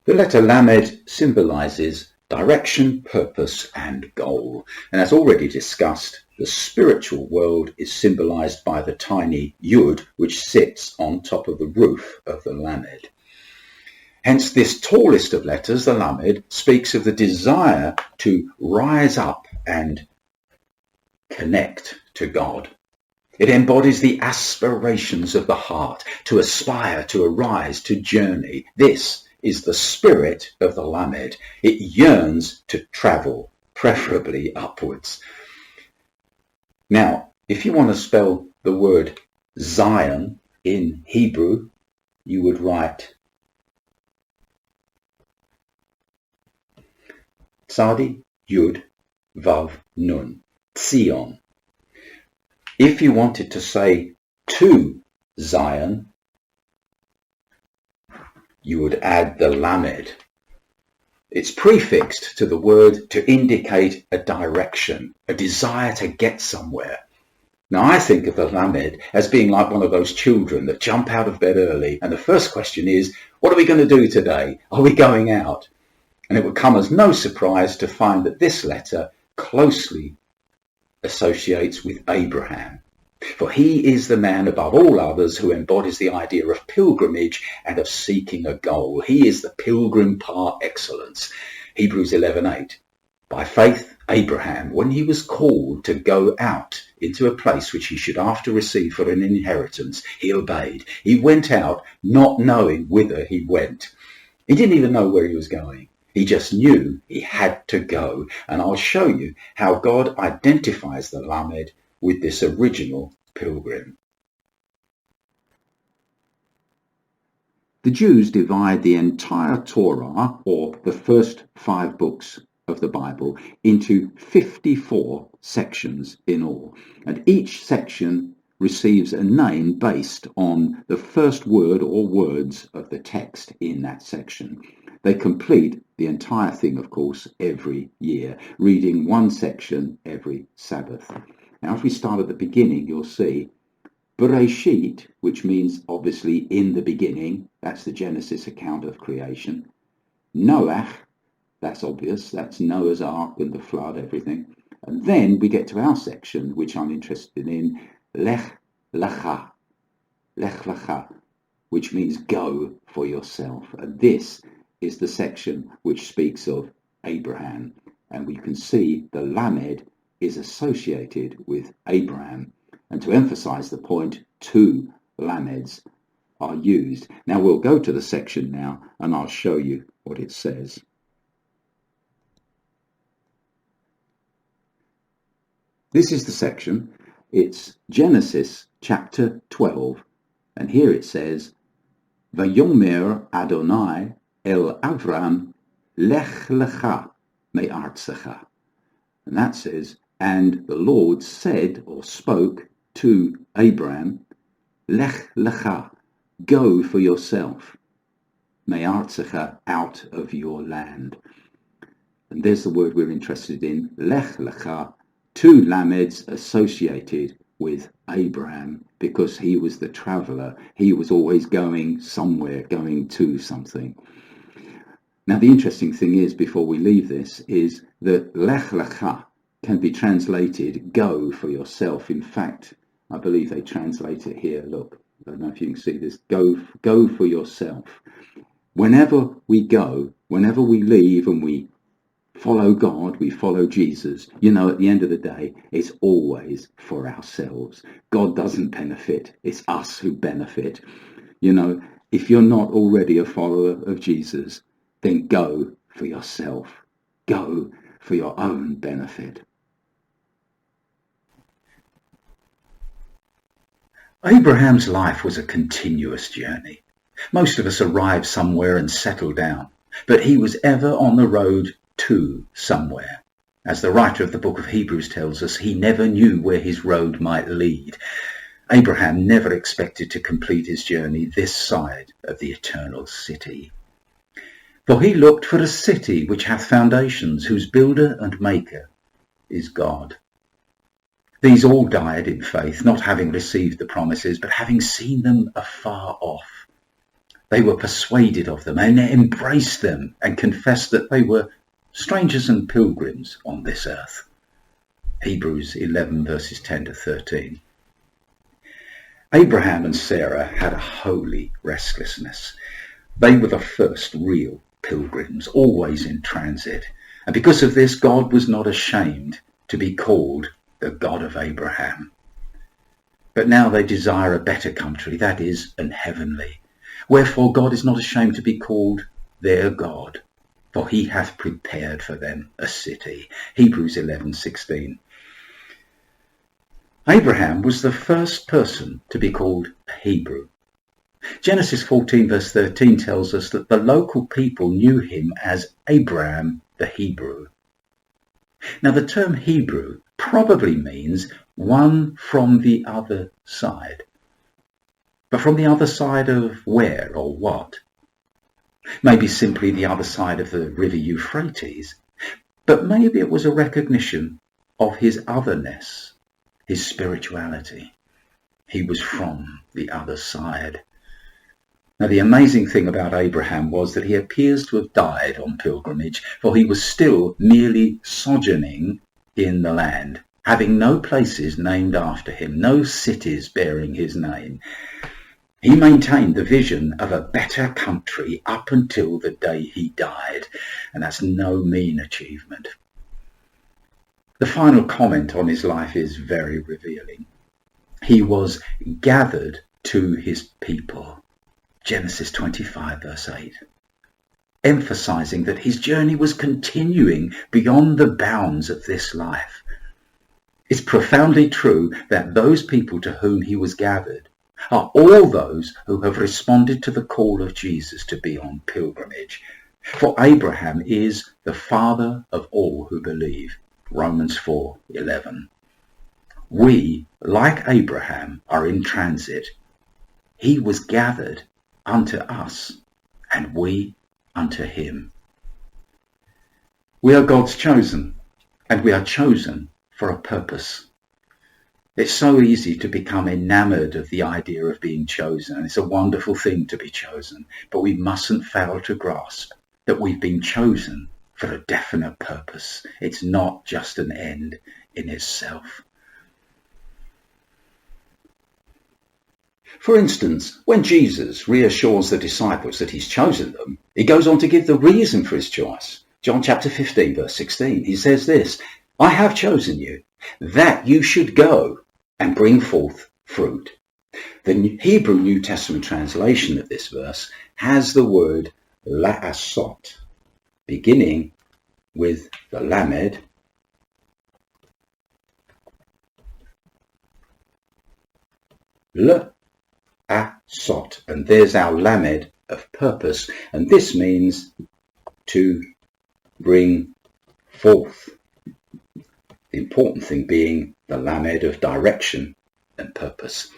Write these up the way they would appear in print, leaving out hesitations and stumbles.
The letter Lamed symbolises direction, purpose and goal. And as already discussed, the spiritual world is symbolised by the tiny Yud, which sits on top of the roof of the Lamed. Hence this tallest of letters, the Lamed, speaks of the desire to rise up and connect to God. It embodies the aspirations of the heart, to aspire, to arise, to journey. This is the spirit of the Lamed. It yearns to travel, preferably upwards. Now, if you want to spell the word Zion in Hebrew, you would write Tzadi Yud Vav Nun, Tzion. If you wanted to say to Zion, you would add the Lamed. It's prefixed to the word to indicate a direction, a desire to get somewhere. Now, I think of the Lamed as being like one of those children that jump out of bed early, and the first question is, what are we going to do today? Are we going out? And it would come as no surprise to find that this letter closely associates with Abraham. For he is the man above all others who embodies the idea of pilgrimage and of seeking a goal. He is the pilgrim par excellence. Hebrews 11:8. By faith, Abraham, when he was called to go out into a place which he should after receive for an inheritance, he obeyed. He went out not knowing whither he went. He didn't even know where he was going. He just knew he had to go. And I'll show you how God identifies the Lamed with this original pilgrim. The Jews divide the entire Torah, or the first 5 books of the Bible, into 54 sections in all. And each section receives a name based on the first word or words of the text in that section. They complete the entire thing, of course, every year, reading one section every Sabbath. Now, if we start at the beginning, you'll see Bereshit, which means obviously in the beginning. That's the Genesis account of creation. Noach, that's obvious. That's Noah's Ark and the flood, everything. And then we get to our section, which I'm interested in, Lech Lecha, which means go for yourself. And this is the section which speaks of Abraham. And we can see the Lamed is associated with Abraham. And to emphasize the point, 2 Lameds are used. Now we'll go to the section now and I'll show you what it says. This is the section. It's Genesis chapter 12. And here it says, Vayomer Adonai El Avram Lech Lecha Me'artzecha. And that says, and the Lord said or spoke to Abraham, Lech Lecha, go for yourself, Me'artzecha, out of your land. And there's the word we're interested in, Lech Lecha, 2 Lameds associated with Abraham, because he was the traveller. He was always going somewhere, going to something. Now, the interesting thing is, before we leave this, is that Lech Lecha can be translated go for yourself. In fact, I believe they translate it here. Look, I don't know if you can see this. Go for yourself. Whenever we go, whenever we leave and we follow God, we follow Jesus, at the end of the day, it's always for ourselves. God doesn't benefit. It's us who benefit. If you're not already a follower of Jesus, then go for yourself. Go for your own benefit. Abraham's life was a continuous journey. Most of us arrive somewhere and settle down, but he was ever on the road to somewhere. As the writer of the book of Hebrews tells us, he never knew where his road might lead. Abraham never expected to complete his journey this side of the eternal city. For he looked for a city which hath foundations, whose builder and maker is God. These all died in faith, not having received the promises, but having seen them afar off, They were persuaded of them and embraced them and confessed that they were strangers and pilgrims on this earth. Hebrews 11 verses 10 to 13. Abraham and Sarah had a holy restlessness. They were the first real pilgrims, always in transit. And because of this, God was not ashamed to be called the God of Abraham. But now they desire a better country, that is, an heavenly. Wherefore God is not ashamed to be called their God, for he hath prepared for them a city. Hebrews 11:16. Abraham was the first person to be called a Hebrew. Genesis 14 verse 13 tells us that the local people knew him as Abraham the Hebrew. Now the term Hebrew probably means one from the other side. But from the other side of where or what? Maybe simply the other side of the river Euphrates. But maybe it was a recognition of his otherness, his spirituality. He was from the other side. Now the amazing thing about Abraham was that he appears to have died on pilgrimage, for he was still merely sojourning in the land, having no places named after him, no cities bearing his name. He maintained the vision of a better country up until the day he died, and that's no mean achievement. The final comment on his life is very revealing. He was gathered to his people. Genesis 25 verse 8. Emphasizing that his journey was continuing beyond the bounds of this life. It's profoundly true that those people to whom he was gathered are all those who have responded to the call of Jesus to be on pilgrimage. For Abraham is the father of all who believe. Romans 4:11. We, like Abraham, are in transit. He was gathered unto us, and we unto him. We are God's chosen, and we are chosen for a purpose. It's so easy to become enamored of the idea of being chosen. It's a wonderful thing to be chosen, but we mustn't fail to grasp that we've been chosen for a definite purpose. It's not just an end in itself. For instance, when Jesus reassures the disciples that he's chosen them, he goes on to give the reason for his choice. John chapter 15 verse 16, he says this, I have chosen you, that you should go and bring forth fruit. The Hebrew New Testament translation of this verse has the word la'asot, beginning with the lamed, la'asot, and there's our lamed of purpose, and this means to bring forth. The important thing being the lamed of direction and purpose.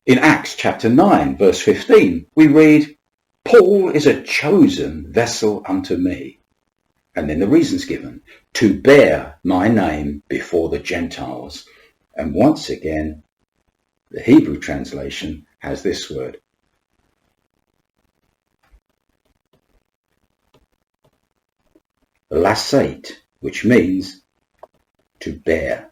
In Acts chapter 9 verse 15 we read, Paul is a chosen vessel unto me. And then the reasons given, to bear my name before the Gentiles. And once again, the Hebrew translation has this word, lasate, which means to bear.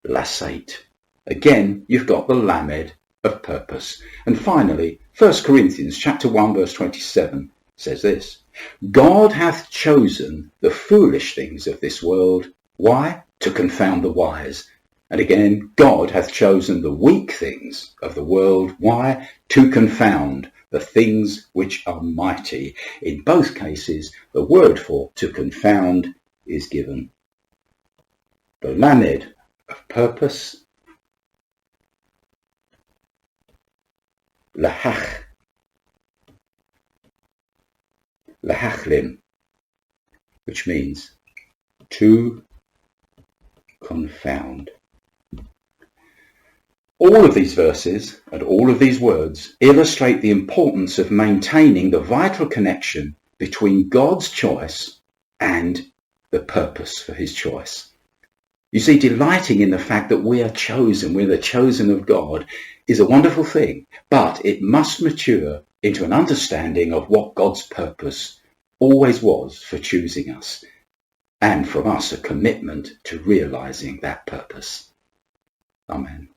Lasate. Again, you've got the lamed of purpose. And finally, 1 Corinthians chapter 1 verse 27 says this, God hath chosen the foolish things of this world. Why? To confound the wise. And again, God hath chosen the weak things of the world. Why? To confound the things which are mighty. In both cases, the word for to confound is given. The lamed of purpose, lahachlim, which means to confound. All of these verses and all of these words illustrate the importance of maintaining the vital connection between God's choice and the purpose for his choice. You see, delighting in the fact that we are chosen, we're the chosen of God, is a wonderful thing, but it must mature into an understanding of what God's purpose always was for choosing us, and from us a commitment to realizing that purpose. Amen.